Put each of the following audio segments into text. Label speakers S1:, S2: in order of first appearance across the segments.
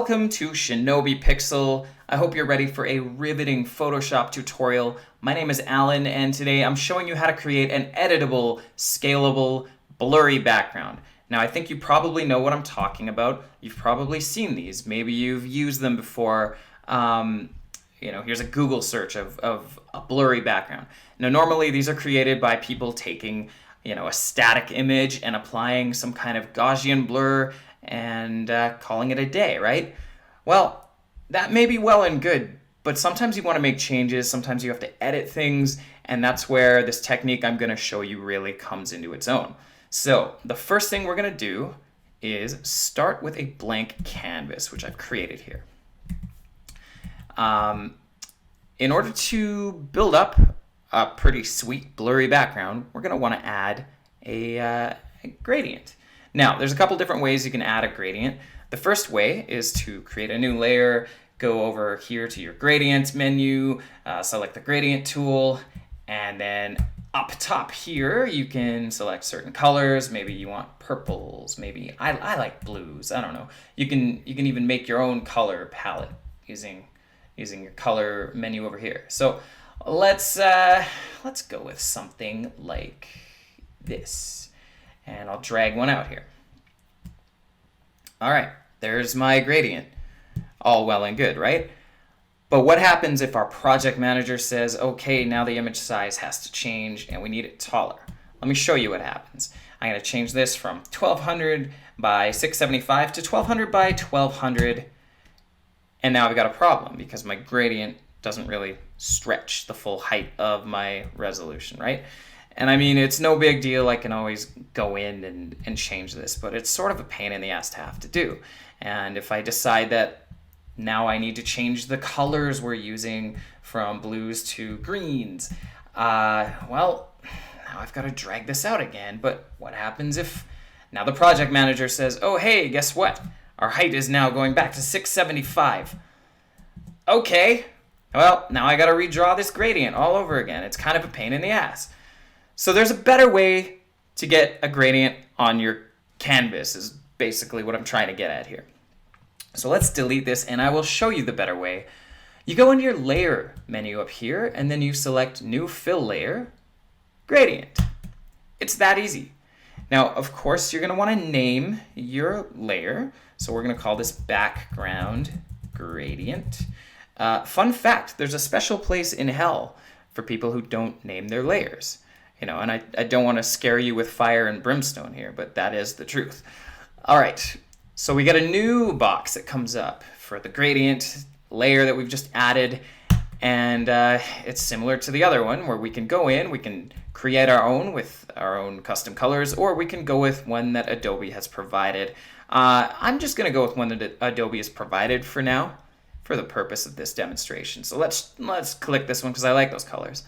S1: Welcome to ShinobiPixel. I hope you're ready for a riveting Photoshop tutorial. My name is Alan, and today I'm showing you how to create an editable, scalable, blurry background. Now, I think you probably know what I'm talking about. You've probably seen these. Maybe you've used them before. Here's a Google search of a blurry background. Now, normally these are created by people taking, a static image and applying some kind of Gaussian blur and calling it a day, right? Well, that may be well and good, but sometimes you want to make changes, sometimes you have to edit things, and that's where this technique I'm going to show you really comes into its own. So the first thing we're going to do is start with a blank canvas, which I've created here. In order to build up a pretty sweet blurry background, we're going to want to add a gradient. Now, there's a couple different ways you can add a gradient. The first way is to create a new layer, go over here to your gradient menu, select the gradient tool, and then up top here, you can select certain colors. Maybe you want purples, maybe I like blues, I don't know. You can even make your own color palette using your color menu over here. So let's go with something like this. And I'll drag one out here. All right, there's my gradient. All well and good, right? But what happens if our project manager says, okay, now the image size has to change and we need it taller? Let me show you what happens. I'm going to change this from 1200 by 675 to 1200 by 1200. And now I've got a problem because my gradient doesn't really stretch the full height of my resolution, right? And I mean, it's no big deal. I can always go in and change this, but it's sort of a pain in the ass to have to do. And if I decide that now I need to change the colors we're using from blues to greens, well, now I've got to drag this out again. But what happens if now the project manager says, oh, hey, guess what? Our height is now going back to 675. Okay, well, now I got to redraw this gradient all over again. It's kind of a pain in the ass. So there's a better way to get a gradient on your canvas is basically what I'm trying to get at here. So let's delete this and I will show you the better way. You go into your layer menu up here and then you select new fill layer, gradient. It's that easy. Now, of course, you're going to want to name your layer. So we're going to call this background gradient. Fun fact, there's a special place in hell for people who don't name their layers. And I don't want to scare you with fire and brimstone here, but that is the truth. All right, so we get a new box that comes up for the gradient layer that we've just added, and it's similar to the other one where we can go in, we can create our own with our own custom colors, or we can go with one that Adobe has provided. I'm just going to go with one that Adobe has provided for now, for the purpose of this demonstration. So let's click this one because I like those colors.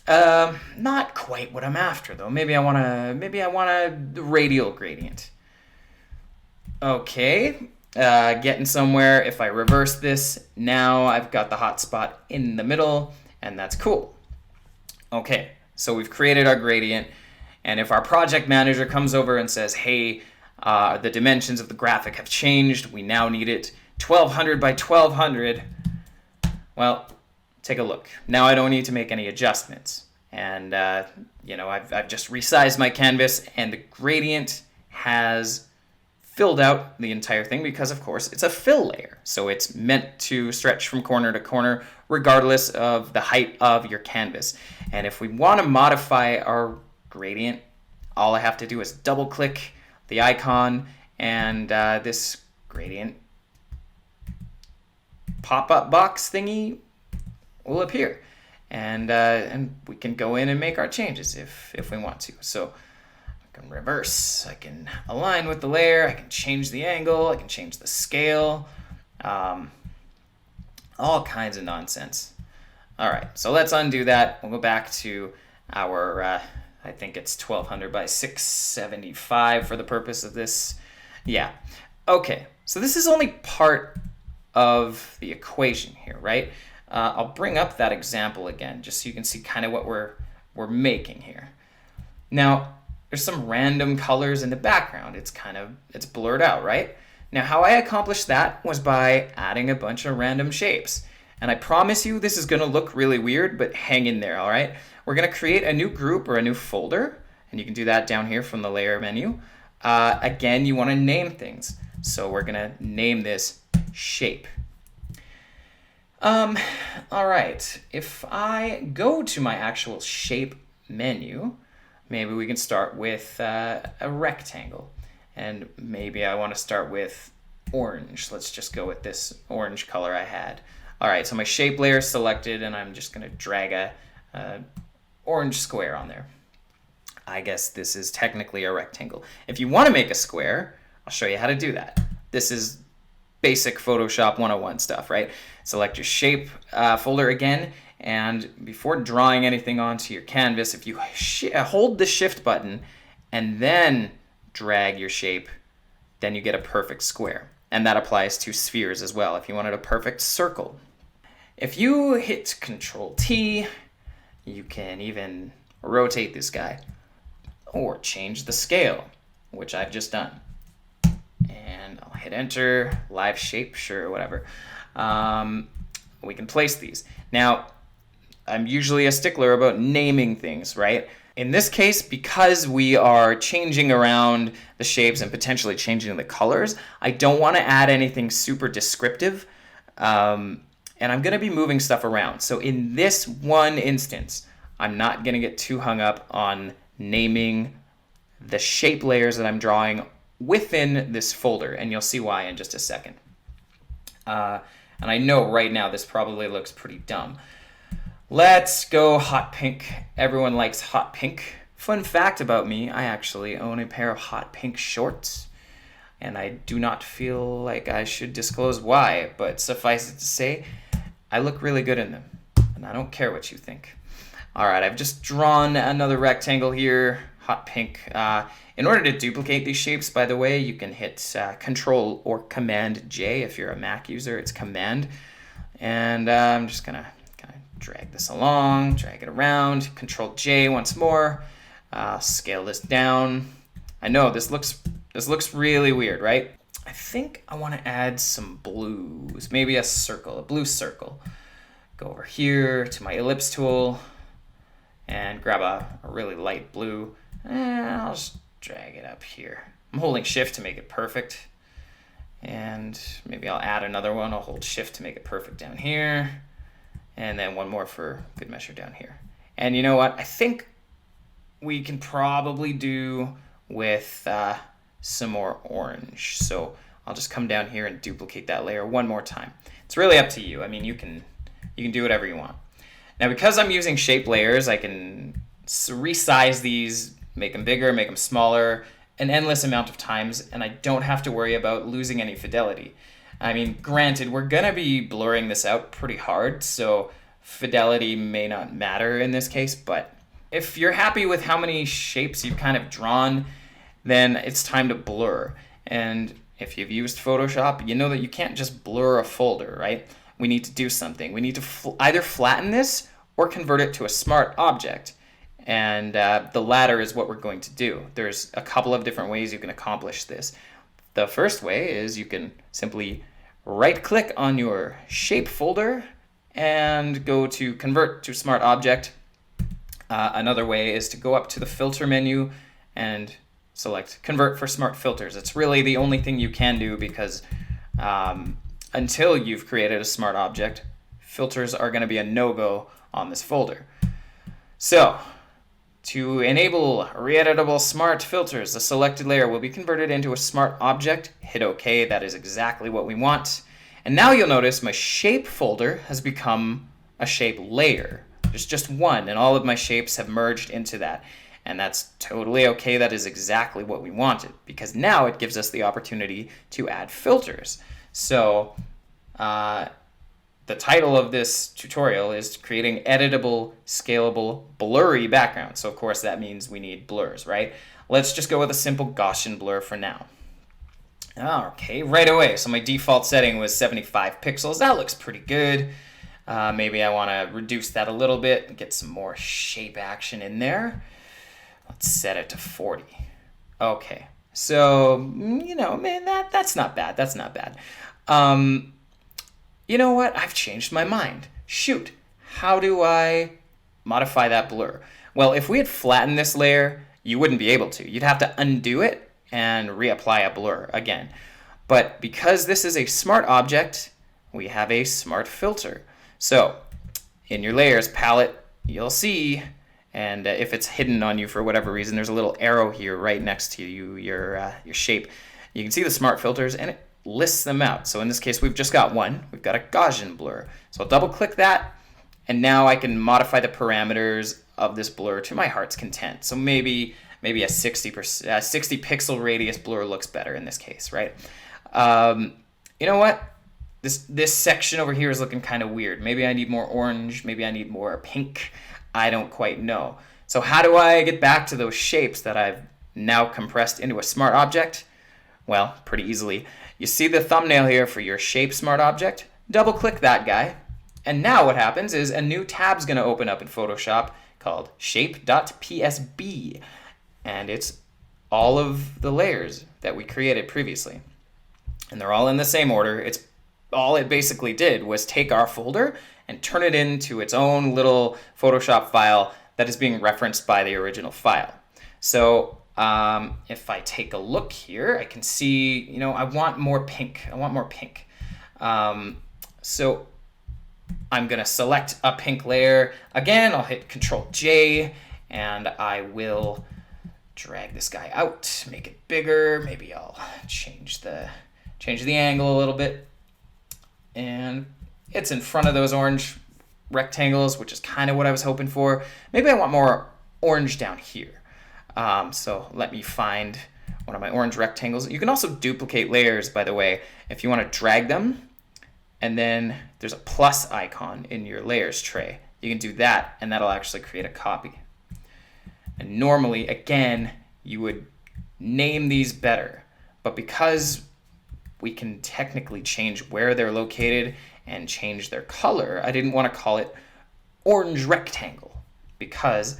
S1: Not quite what I'm after though. Maybe I want a radial gradient. Okay, getting somewhere. If I reverse this, now I've got the hot spot in the middle, and that's cool. Okay, so we've created our gradient, and if our project manager comes over and says, hey, the dimensions of the graphic have changed, we now need it 1200 by 1200, well, take a look. Now I don't need to make any adjustments. And, I've just resized my canvas and the gradient has filled out the entire thing because, of course, it's a fill layer. So it's meant to stretch from corner to corner regardless of the height of your canvas. And if we want to modify our gradient, all I have to do is double click the icon and this gradient pop-up box thingy will appear, and we can go in and make our changes if we want to. So I can reverse, I can align with the layer, I can change the angle, I can change the scale, all kinds of nonsense. All right, so let's undo that. We'll go back to our I think it's 1200 by 675 for the purpose of this. Yeah, okay, so this is only part of the equation here, right? I'll bring up that example again just so you can see kind of what we're making here. Now, there's some random colors in the background. It's blurred out, right? Now, how I accomplished that was by adding a bunch of random shapes. And I promise you this is going to look really weird, but hang in there, all right? We're going to create a new group or a new folder, and you can do that down here from the layer menu. Again, you want to name things. So we're going to name this shape. All right, if I go to my actual shape menu, maybe we can start with a rectangle. And maybe I want to start with orange. Let's just go with this orange color I had. All right, so my shape layer is selected, and I'm just going to drag a orange square on there. I guess this is technically a rectangle. If you want to make a square, I'll show you how to do that. This is basic Photoshop 101 stuff, right? Select your shape folder again, and before drawing anything onto your canvas, if you hold the shift button and then drag your shape, then you get a perfect square. And that applies to spheres as well, if you wanted a perfect circle. If you hit Control T, you can even rotate this guy or change the scale, which I've just done. And I'll hit enter, live shape, sure, whatever. We can place these. Now, I'm usually a stickler about naming things, right? In this case, because we are changing around the shapes and potentially changing the colors, I don't want to add anything super descriptive. And I'm going to be moving stuff around. So in this one instance, I'm not going to get too hung up on naming the shape layers that I'm drawing within this folder, and you'll see why in just a second. And I know right now this probably looks pretty dumb. Let's go hot pink. Everyone likes hot pink. Fun fact about me, I actually own a pair of hot pink shorts, and I do not feel like I should disclose why, but suffice it to say, I look really good in them, and I don't care what you think. All right, I've just drawn another rectangle here, hot pink. In order to duplicate these shapes, by the way, you can hit Control or Command J. If you're a Mac user, it's Command. And I'm just gonna drag this along, drag it around, Control J once more, scale this down. I know this looks really weird, right? I think I want to add some blues, maybe a circle, a blue circle. Go over here to my ellipse tool and grab a really light blue, and I'll just drag it up here. I'm holding shift to make it perfect, and maybe I'll add another one. I'll hold shift to make it perfect down here, and then one more for good measure down here. And you know what? I think we can probably do with some more orange. So I'll just come down here and duplicate that layer one more time. It's really up to you. I mean, you can do whatever you want. Now, because I'm using shape layers, I can resize these, make them bigger, make them smaller, an endless amount of times, and I don't have to worry about losing any fidelity. I mean, granted, we're gonna be blurring this out pretty hard, so fidelity may not matter in this case, but if you're happy with how many shapes you've kind of drawn, then it's time to blur. And if you've used Photoshop, you know that you can't just blur a folder, right? We need to do something. We need to either flatten this or convert it to a smart object. And the latter is what we're going to do. There's a couple of different ways you can accomplish this. The first way is you can simply right-click on your shape folder and go to Convert to Smart Object. Another way is to go up to the Filter menu and select Convert for Smart Filters. It's really the only thing you can do because until you've created a smart object, filters are going to be a no-go on this folder. So, to enable re-editable smart filters, the selected layer will be converted into a smart object. Hit OK, that is exactly what we want. And now you'll notice my shape folder has become a shape layer. There's just one, and all of my shapes have merged into that. And that's totally okay. That is exactly what we wanted, because now it gives us the opportunity to add filters. So the title of this tutorial is creating editable, scalable, blurry backgrounds. So of course that means we need blurs, right? Let's just go with a simple Gaussian blur for now. Okay, right away. So my default setting was 75 pixels. That looks pretty good. Maybe I want to reduce that a little bit and get some more shape action in there. Let's set it to 40. Okay, So, man, that's not bad. That's not bad. Um, you know what? I've changed my mind. Shoot. How do I modify that blur? Well, if we had flattened this layer, you wouldn't be able to. You'd have to undo it and reapply a blur again. But because this is a smart object, we have a smart filter. So in your layers palette, you'll see, and if it's hidden on you for whatever reason, there's a little arrow here right next to your shape. You can see the smart filters, and it lists them out. So in this case, we've just got one. We've got a Gaussian blur. So I'll double click that, and now I can modify the parameters of this blur to my heart's content. So maybe a 60 pixel radius blur looks better in this case, right? You know what? This section over here is looking kind of weird. Maybe I need more orange. Maybe I need more pink. I don't quite know. So how do I get back to those shapes that I've now compressed into a smart object? Well, pretty easily. You see the thumbnail here for your shape smart object? Double click that guy. And now what happens is a new tab's going to open up in Photoshop called shape.psb. And it's all of the layers that we created previously. And they're all in the same order. All it basically did was take our folder and turn it into its own little Photoshop file that is being referenced by the original file. So if I take a look here, I can see, I want more pink. So I'm going to select a pink layer. Again, I'll hit Control J, and I will drag this guy out, make it bigger. Maybe I'll change the angle a little bit. And it's in front of those orange rectangles, which is kind of what I was hoping for. Maybe I want more orange down here. So let me find one of my orange rectangles. You can also duplicate layers, by the way, if you want to drag them. And then there's a plus icon in your layers tray. You can do that, and that'll actually create a copy. And normally, again, you would name these better. But because we can technically change where they're located and change their color, I didn't want to call it orange rectangle, because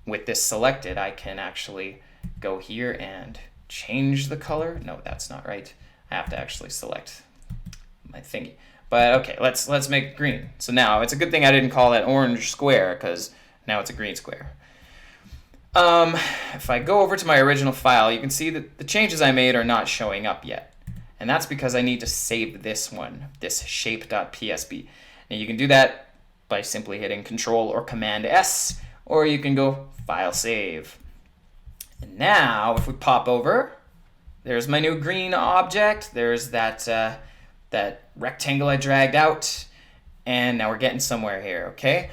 S1: with this selected, I can actually go here and change the color. No, that's not right. I have to actually select my thingy. But okay, let's make it green. So now it's a good thing I didn't call that orange square, because now it's a green square. If I go over to my original file, you can see that the changes I made are not showing up yet. And that's because I need to save this one, this shape.psb. Now you can do that by simply hitting Control or Command S, or you can go File Save. And now if we pop over, there's my new green object. There's that rectangle I dragged out, and now we're getting somewhere here, okay?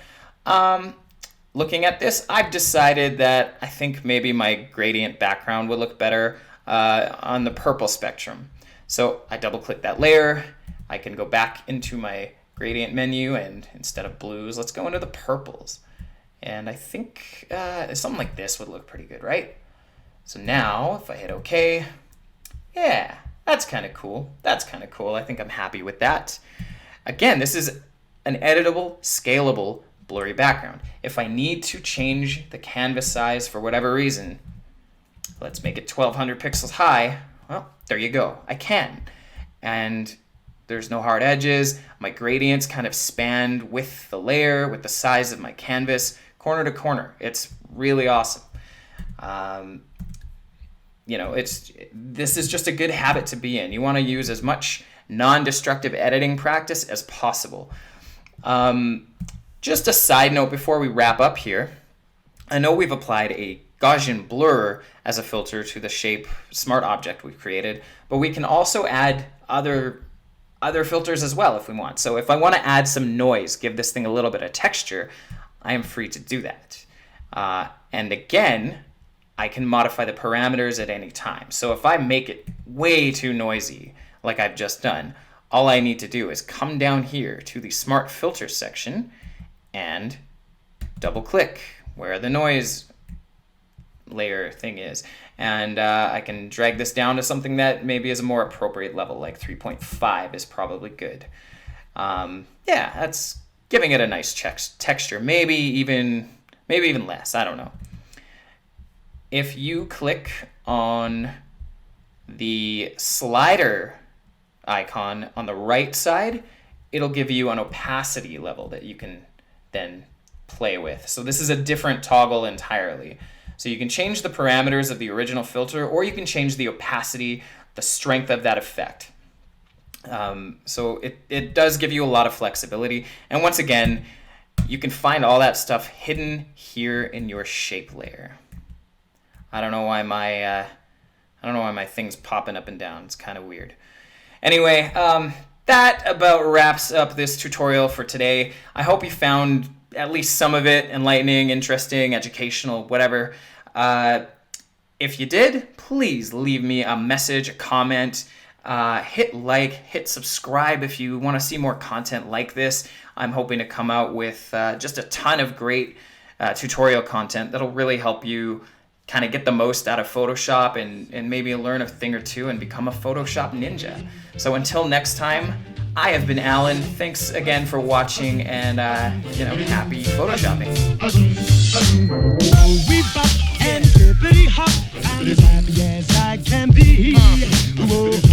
S1: Looking at this, I've decided that I think maybe my gradient background would look better on the purple spectrum. So I double click that layer. I can go back into my gradient menu, and instead of blues, let's go into the purples. And I think something like this would look pretty good, right? So now if I hit OK, yeah, that's kind of cool. I think I'm happy with that. Again, this is an editable, scalable, blurry background. If I need to change the canvas size for whatever reason, let's make it 1200 pixels high. Well, there you go. I can. And there's no hard edges. My gradients kind of span with the layer, with the size of my canvas, corner to corner. It's really awesome. This is just a good habit to be in. You want to use as much non-destructive editing practice as possible. Just a side note before we wrap up here, I know we've applied a Gaussian blur as a filter to the shape smart object we've created, but we can also add other filters as well if we want. So if I want to add some noise, give this thing a little bit of texture, I am free to do that. And again, I can modify the parameters at any time. So if I make it way too noisy, like I've just done, all I need to do is come down here to the Smart Filter section and double click where the noise layer thing is. And I can drag this down to something that maybe is a more appropriate level, like 3.5 is probably good. Yeah, that's giving it a nice texture, maybe even less, I don't know. If you click on the slider icon on the right side, it'll give you an opacity level that you can then play with. So this is a different toggle entirely. So you can change the parameters of the original filter, or you can change the opacity, the strength of that effect. So it does give you a lot of flexibility. And once again, you can find all that stuff hidden here in your shape layer. I don't know why my thing's popping up and down. It's kind of weird. Anyway, that about wraps up this tutorial for today. I hope you found at least some of it enlightening, interesting, educational, whatever. If you did, please leave me a message, a comment, hit like, hit subscribe if you want to see more content like this. I'm hoping to come out with just a ton of great tutorial content that'll really help you kind of get the most out of Photoshop and maybe learn a thing or two and become a Photoshop ninja. So until next time, I have been Alan. Thanks again for watching, and happy Photoshopping. And pretty hot, I'm as happy as I can be. Whoa.